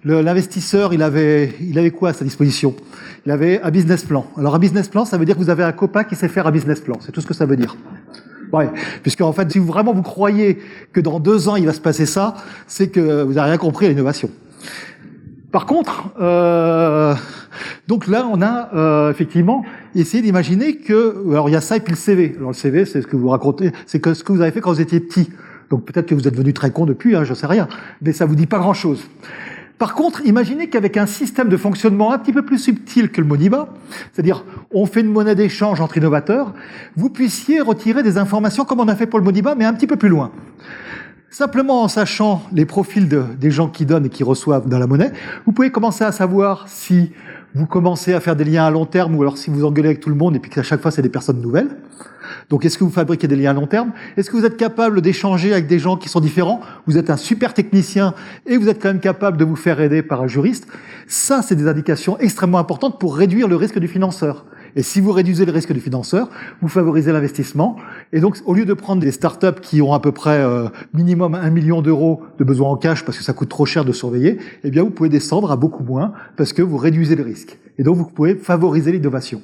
l'investisseur il avait quoi à sa disposition? Il avait un business plan. Alors un business plan, ça veut dire que vous avez un copain qui sait faire un business plan. C'est tout ce que ça veut dire. Ouais, puisque en fait, si vous croyez que dans 2 ans il va se passer ça, c'est que vous n'avez rien compris à l'innovation. Par contre, donc là, on a effectivement essayé d'imaginer que, alors il y a ça et puis le CV. Alors le CV, c'est ce que vous racontez, c'est ce que vous avez fait quand vous étiez petit. Donc peut-être que vous êtes devenu très con depuis, je ne sais rien, mais ça ne vous dit pas grand-chose. Par contre, imaginez qu'avec un système de fonctionnement un petit peu plus subtil que le Moniba, c'est-à-dire on fait une monnaie d'échange entre innovateurs, vous puissiez retirer des informations comme on a fait pour le Moniba, mais un petit peu plus loin. Simplement en sachant les profils des gens qui donnent et qui reçoivent dans la monnaie, vous pouvez commencer à savoir si vous commencez à faire des liens à long terme ou alors si vous engueulez avec tout le monde et puis qu'à chaque fois c'est des personnes nouvelles. Donc est-ce que vous fabriquez des liens à long terme? Est-ce que vous êtes capable d'échanger avec des gens qui sont différents? Vous êtes un super technicien et vous êtes quand même capable de vous faire aider par un juriste. Ça, c'est des indications extrêmement importantes pour réduire le risque du financeur. Et si vous réduisez le risque du financeur, vous favorisez l'investissement. Et donc, au lieu de prendre des startups qui ont à peu près minimum 1 million d'euros de besoins en cash parce que ça coûte trop cher de surveiller, eh bien, vous pouvez descendre à beaucoup moins parce que vous réduisez le risque. Et donc, vous pouvez favoriser l'innovation.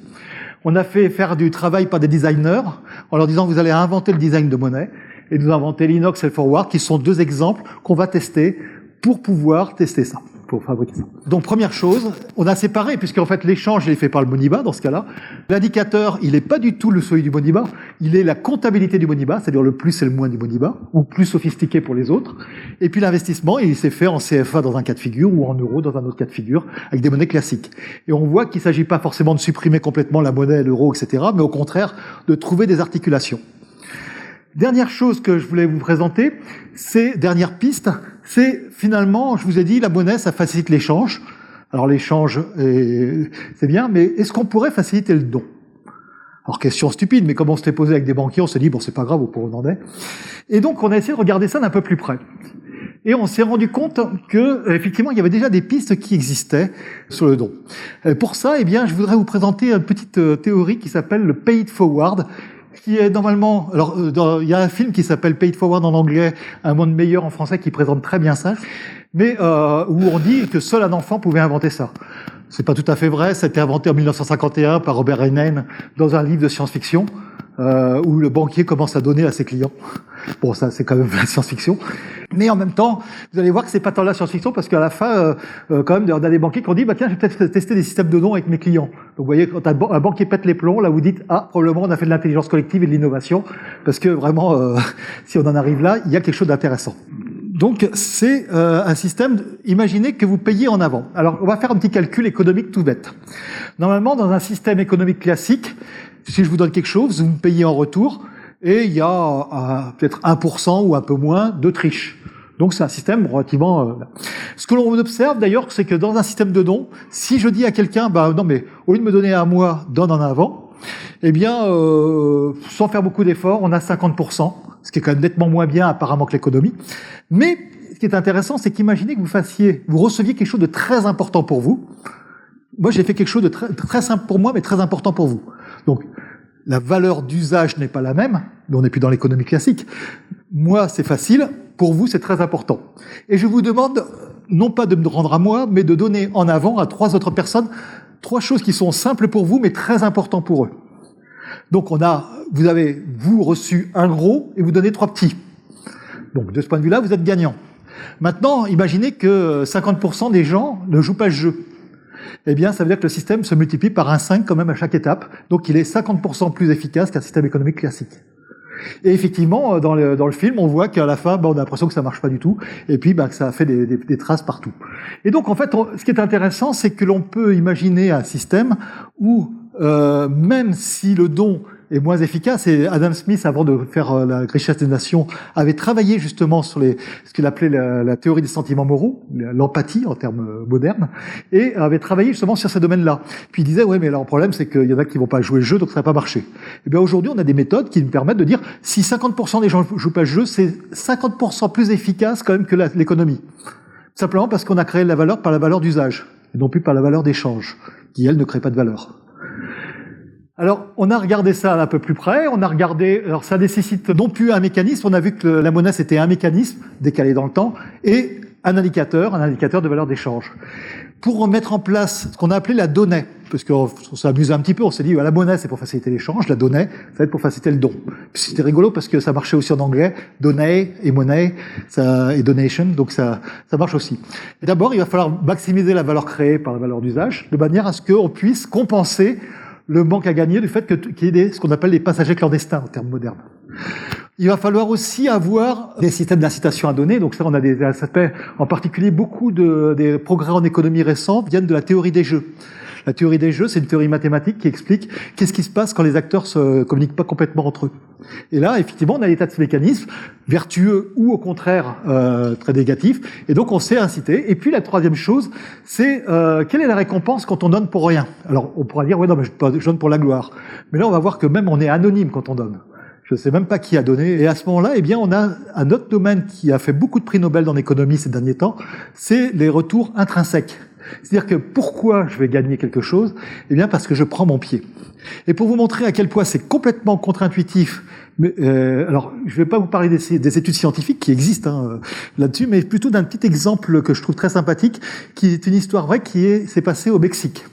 On a fait faire du travail par des designers en leur disant vous allez inventer le design de monnaie et nous inventer l'Inox et le Forward qui sont deux exemples qu'on va tester pour pouvoir tester ça, pour fabriquer ça. Donc première chose, on a séparé puisqu'en fait l'échange il est fait par le Moniba dans ce cas-là. L'indicateur il n'est pas du tout le seuil du Moniba, il est la comptabilité du Moniba, c'est-à-dire le plus et le moins du Moniba ou plus sophistiqué pour les autres. Et puis l'investissement il s'est fait en CFA dans un cas de figure ou en euros dans un autre cas de figure avec des monnaies classiques. Et on voit qu'il ne s'agit pas forcément de supprimer complètement la monnaie, l'euro, etc., mais au contraire de trouver des articulations. Dernière chose que je voulais vous présenter, dernière piste, c'est finalement, je vous ai dit, la monnaie, ça facilite l'échange. Alors l'échange, c'est bien, mais est-ce qu'on pourrait faciliter le don? Alors question stupide, mais comme on s'était posé avec des banquiers, on s'est dit, bon c'est pas grave, au point où on en est. Et donc on a essayé de regarder ça d'un peu plus près. Et on s'est rendu compte que, effectivement, il y avait déjà des pistes qui existaient sur le don. Pour ça, eh bien, je voudrais vous présenter une petite théorie qui s'appelle le Pay It Forward, qui est normalement... Alors, il y a un film qui s'appelle Pay It Forward en anglais, Un monde meilleur en français, qui présente très bien ça, mais où on dit que seul un enfant pouvait inventer ça. C'est pas tout à fait vrai, ça a été inventé en 1951 par Robert Heinlein dans un livre de science-fiction, où le banquier commence à donner à ses clients. Bon, ça, c'est quand même la science-fiction. Mais en même temps, vous allez voir que c'est pas tant la science-fiction, parce qu'à la fin, quand même, on a des banquiers qui ont dit, bah tiens, je vais peut-être tester des systèmes de dons avec mes clients. Donc, vous voyez, quand un banquier pète les plombs, là, vous dites, ah, probablement, on a fait de l'intelligence collective et de l'innovation, parce que vraiment, si on en arrive là, il y a quelque chose d'intéressant. Donc, c'est un système, imaginez que vous payez en avant. Alors, on va faire un petit calcul économique tout bête. Normalement, dans un système économique classique, si je vous donne quelque chose, vous me payez en retour, et il y a peut-être 1% ou un peu moins de triche. Donc c'est un système relativement... Ce que l'on observe d'ailleurs, c'est que dans un système de dons, si je dis à quelqu'un, bah non mais au lieu de me donner à moi, donne en avant, eh bien, sans faire beaucoup d'efforts, on a 50%, ce qui est quand même nettement moins bien apparemment que l'économie. Mais ce qui est intéressant, c'est qu'imaginez que vous receviez quelque chose de très important pour vous. Moi, j'ai fait quelque chose de très simple pour moi, mais très important pour vous. Donc, la valeur d'usage n'est pas la même, on n'est plus dans l'économie classique. Moi, c'est facile, pour vous, c'est très important. Et je vous demande, non pas de me rendre à moi, mais de donner en avant à 3 autres personnes 3 choses qui sont simples pour vous, mais très importantes pour eux. Donc, vous avez, reçu un gros et vous donnez 3 petits. Donc, de ce point de vue-là, vous êtes gagnant. Maintenant, imaginez que 50% des gens ne jouent pas le jeu. Eh bien, ça veut dire que le système se multiplie par un 5 quand même à chaque étape. Donc, il est 50% plus efficace qu'un système économique classique. Et effectivement, dans le film, on voit qu'à la fin, on a l'impression que ça marche pas du tout. Et puis, que ça a fait des traces partout. Et donc, en fait, ce qui est intéressant, c'est que l'on peut imaginer un système où, même si le don est moins efficace, et Adam Smith, avant de faire la richesse des nations, avait travaillé justement sur ce qu'il appelait la théorie des sentiments moraux, l'empathie en termes modernes, et avait travaillé justement sur ces domaines-là. Puis il disait, ouais, mais alors le problème, c'est qu'il y en a qui vont pas jouer le jeu, donc ça va pas marcher. Et bien aujourd'hui, on a des méthodes qui nous permettent de dire, si 50% des gens jouent pas le jeu, c'est 50% plus efficace quand même que l'économie. Simplement parce qu'on a créé la valeur par la valeur d'usage, et non plus par la valeur d'échange, qui, elle, ne crée pas de valeur. Alors, on a regardé ça un peu plus près, alors ça nécessite non plus un mécanisme, on a vu que la monnaie c'était un mécanisme décalé dans le temps, et un indicateur de valeur d'échange. Pour mettre en place ce qu'on a appelé la donnée, parce qu'on s'est amusé un petit peu, on s'est dit, la monnaie c'est pour faciliter l'échange, la donnée, ça va être pour faciliter le don. Puis c'était rigolo parce que ça marchait aussi en anglais, donnée et monnaie, et donation, donc ça marche aussi. Et d'abord, il va falloir maximiser la valeur créée par la valeur d'usage, de manière à ce qu'on puisse compenser le manque à gagner du fait qu'il y ait ce qu'on appelle les passagers clandestins en termes modernes. Il va falloir aussi avoir des systèmes d'incitation à donner. Donc ça, on a des aspects, en particulier beaucoup des progrès en économie récents viennent de la théorie des jeux. La théorie des jeux, c'est une théorie mathématique qui explique qu'est-ce qui se passe quand les acteurs se communiquent pas complètement entre eux. Et là, effectivement, on a des tas de mécanismes vertueux ou au contraire très négatifs. Et donc, on sait inciter. Et puis, la troisième chose, c'est quelle est la récompense quand on donne pour rien. Alors, on pourra dire, ouais, non, mais je donne pour la gloire. Mais là, on va voir que même on est anonyme quand on donne. Je ne sais même pas qui a donné. Et à ce moment-là, eh bien, on a un autre domaine qui a fait beaucoup de prix Nobel dans l'économie ces derniers temps, c'est les retours intrinsèques. C'est-à-dire que pourquoi je vais gagner quelque chose? Eh bien, parce que je prends mon pied. Et pour vous montrer à quel point c'est complètement contre-intuitif, mais, alors, je ne vais pas vous parler des études scientifiques qui existent là-dessus, mais plutôt d'un petit exemple que je trouve très sympathique, qui est une histoire vraie s'est passée au Mexique.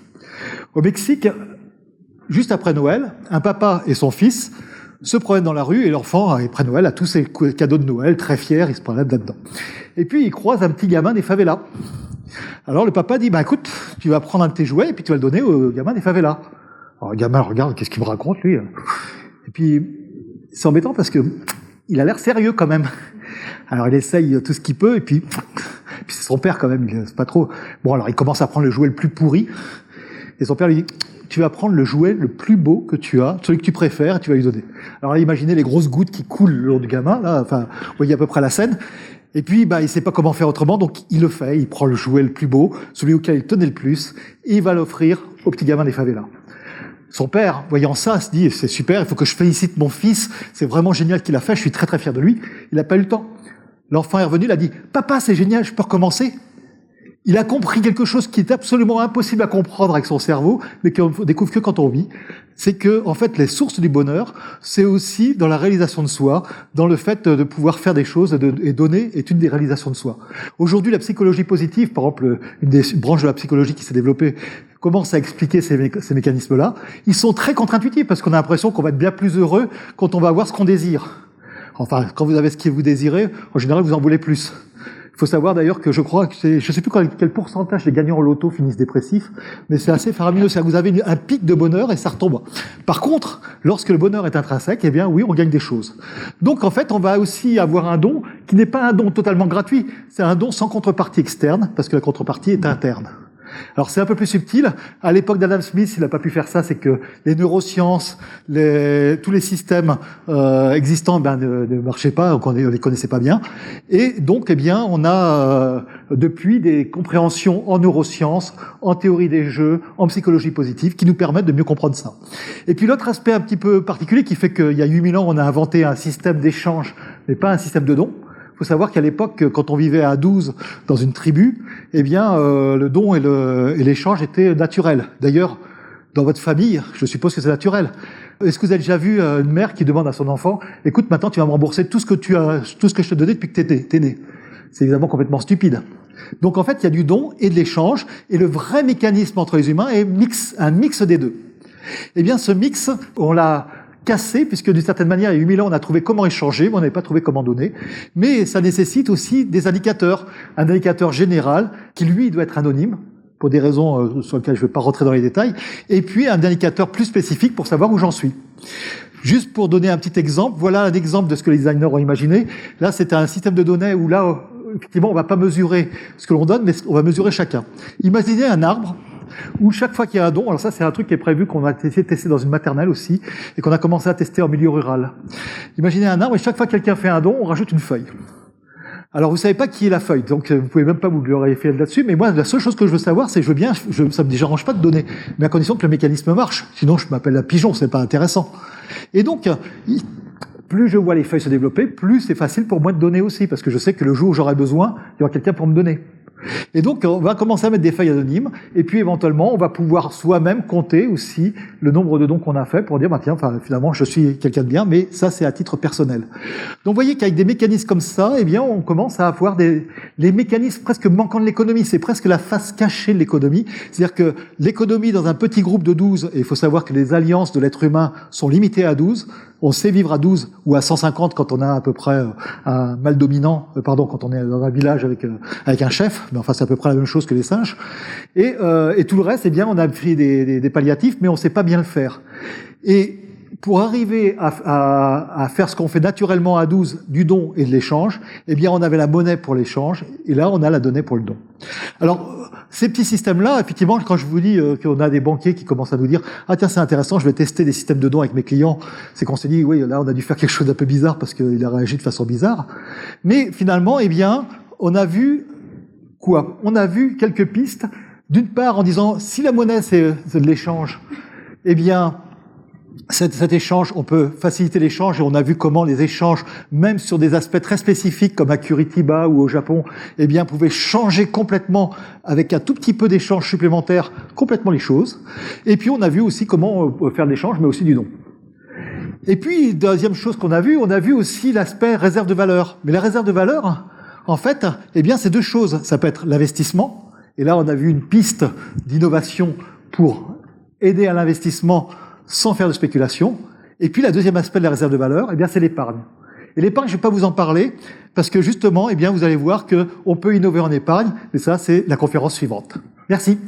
Au Mexique, juste après Noël, un papa et son fils se promènent dans la rue et l'enfant, après Noël, a tous ses cadeaux de Noël, très fier, il se promène là-dedans. Et puis, il croise un petit gamin des favelas. Alors le papa dit, bah écoute, tu vas prendre un de tes jouets et puis tu vas le donner au gamin des favelas. Alors le gamin regarde, qu'est-ce qu'il me raconte lui? Et puis c'est embêtant parce que il a l'air sérieux quand même. Alors il essaye tout ce qu'il peut et puis c'est son père quand même, il c'est pas trop. Bon alors il commence à prendre le jouet le plus pourri et son père lui dit, tu vas prendre le jouet le plus beau que tu as, celui que tu préfères, et tu vas lui donner. Alors là, imaginez les grosses gouttes qui coulent le long du gamin, là, enfin, vous voyez à peu près la scène. Et puis, bah, il sait pas comment faire autrement, donc il le fait, il prend le jouet le plus beau, celui auquel il tenait le plus, et il va l'offrir au petit gamin des favelas. Son père, voyant ça, se dit, c'est super, il faut que je félicite mon fils, c'est vraiment génial qu'il a fait, je suis très très fier de lui. Il n'a pas eu le temps. L'enfant est revenu, il a dit, papa, c'est génial, je peux recommencer? Il a compris quelque chose qui est absolument impossible à comprendre avec son cerveau, mais qu'on découvre que quand on vit. C'est que, en fait, les sources du bonheur, c'est aussi dans la réalisation de soi, dans le fait de pouvoir faire des choses et donner est une des réalisations de soi. Aujourd'hui, la psychologie positive, par exemple, une des branches de la psychologie qui s'est développée, commence à expliquer ces mécanismes-là. Ils sont très contre-intuitifs parce qu'on a l'impression qu'on va être bien plus heureux quand on va avoir ce qu'on désire. Enfin, quand vous avez ce que vous désirez, en général, vous en voulez plus. Il faut savoir d'ailleurs que je crois que je ne sais plus quel pourcentage des gagnants au loto finissent dépressifs, mais c'est assez faramineux. C'est-à-dire que vous avez un pic de bonheur et ça retombe. Par contre, lorsque le bonheur est intrinsèque, eh bien oui, on gagne des choses. Donc en fait, on va aussi avoir un don qui n'est pas un don totalement gratuit. C'est un don sans contrepartie externe, parce que la contrepartie est interne. Alors c'est un peu plus subtil. À l'époque d'Adam Smith, il n'a pas pu faire ça, c'est que les neurosciences, tous les systèmes existants ne marchaient pas, donc on les connaissait pas bien. Et donc, eh bien, on a depuis des compréhensions en neurosciences, en théorie des jeux, en psychologie positive, qui nous permettent de mieux comprendre ça. Et puis l'autre aspect un petit peu particulier qui fait qu'il y a 8000 ans, on a inventé un système d'échange, mais pas un système de dons. Il faut savoir qu'à l'époque, quand on vivait à 12 dans une tribu, eh bien, le don et l'échange étaient naturels. D'ailleurs, dans votre famille, je suppose que c'est naturel. Est-ce que vous avez déjà vu une mère qui demande à son enfant, écoute, maintenant tu vas me rembourser tout ce que je te donnais depuis que t'es né? C'est évidemment complètement stupide. Donc en fait, il y a du don et de l'échange, et le vrai mécanisme entre les humains est un mix des deux. Eh bien, ce mix, on l'a cassé, puisque d'une certaine manière, il y a 8000 ans, on a trouvé comment échanger, mais on n'avait pas trouvé comment donner. Mais ça nécessite aussi des indicateurs. Un indicateur général, qui lui doit être anonyme, pour des raisons sur lesquelles je ne vais pas rentrer dans les détails, et puis un indicateur plus spécifique pour savoir où j'en suis. Juste pour donner un petit exemple, voilà un exemple de ce que les designers ont imaginé. Là, c'est un système de données où là, effectivement, on ne va pas mesurer ce que l'on donne, mais on va mesurer chacun. Imaginez un arbre où chaque fois qu'il y a un don, alors ça c'est un truc qui est prévu, qu'on a essayé de tester dans une maternelle aussi, et qu'on a commencé à tester en milieu rural. Imaginez un arbre, et chaque fois que quelqu'un fait un don, on rajoute une feuille. Alors vous savez pas qui est la feuille, donc vous pouvez même pas vous vérifier là-dessus, mais moi la seule chose que je veux savoir, c'est ça me dérange pas de donner, mais à condition que le mécanisme marche, sinon je m'appelle un pigeon, c'est pas intéressant. Et donc, plus je vois les feuilles se développer, plus c'est facile pour moi de donner aussi, parce que je sais que le jour où j'aurai besoin, il y aura quelqu'un pour me donner. Et donc, on va commencer à mettre des feuilles anonymes, et puis éventuellement, on va pouvoir soi-même compter aussi le nombre de dons qu'on a fait pour dire, bah tiens, enfin, finalement, je suis quelqu'un de bien, mais ça, c'est à titre personnel. Donc, vous voyez qu'avec des mécanismes comme ça, eh bien, on commence à avoir les mécanismes presque manquants de l'économie. C'est presque la face cachée de l'économie. C'est-à-dire que l'économie dans un petit groupe de 12, et il faut savoir que les alliances de l'être humain sont limitées à 12, on sait vivre à 12 ou à 150 quand on a à peu près un mâle dominant, quand on est dans un village avec un chef, mais enfin c'est à peu près la même chose que les singes. Et tout le reste, eh bien, on a pris des palliatifs, mais on sait pas bien le faire. Et pour arriver à faire ce qu'on fait naturellement à 12, du don et de l'échange, eh bien, on avait la monnaie pour l'échange, et là, on a la donnée pour le don. Alors, ces petits systèmes-là, effectivement, quand je vous dis qu'on a des banquiers qui commencent à nous dire « Ah tiens, c'est intéressant, je vais tester des systèmes de dons avec mes clients », c'est qu'on s'est dit « Oui, là, on a dû faire quelque chose d'un peu bizarre parce qu'il a réagi de façon bizarre. » Mais finalement, eh bien, on a vu quoi? On a vu quelques pistes. D'une part, en disant « Si la monnaie, c'est de l'échange, eh bien, cet échange, on peut faciliter l'échange et on a vu comment les échanges, même sur des aspects très spécifiques comme à Curitiba ou au Japon, eh bien, pouvaient changer complètement avec un tout petit peu d'échange supplémentaire, complètement les choses. Et puis, on a vu aussi comment faire de l'échange, mais aussi du don. Et puis, deuxième chose qu'on a vu, on a vu aussi l'aspect réserve de valeur. Mais la réserve de valeur, en fait, eh bien, c'est deux choses. Ça peut être l'investissement. Et là, on a vu une piste d'innovation pour aider à l'investissement sans faire de spéculation. Et puis, le deuxième aspect de la réserve de valeur, eh bien, c'est l'épargne. Et l'épargne, je ne vais pas vous en parler, parce que justement, eh bien, vous allez voir qu'on peut innover en épargne, mais ça, c'est la conférence suivante. Merci.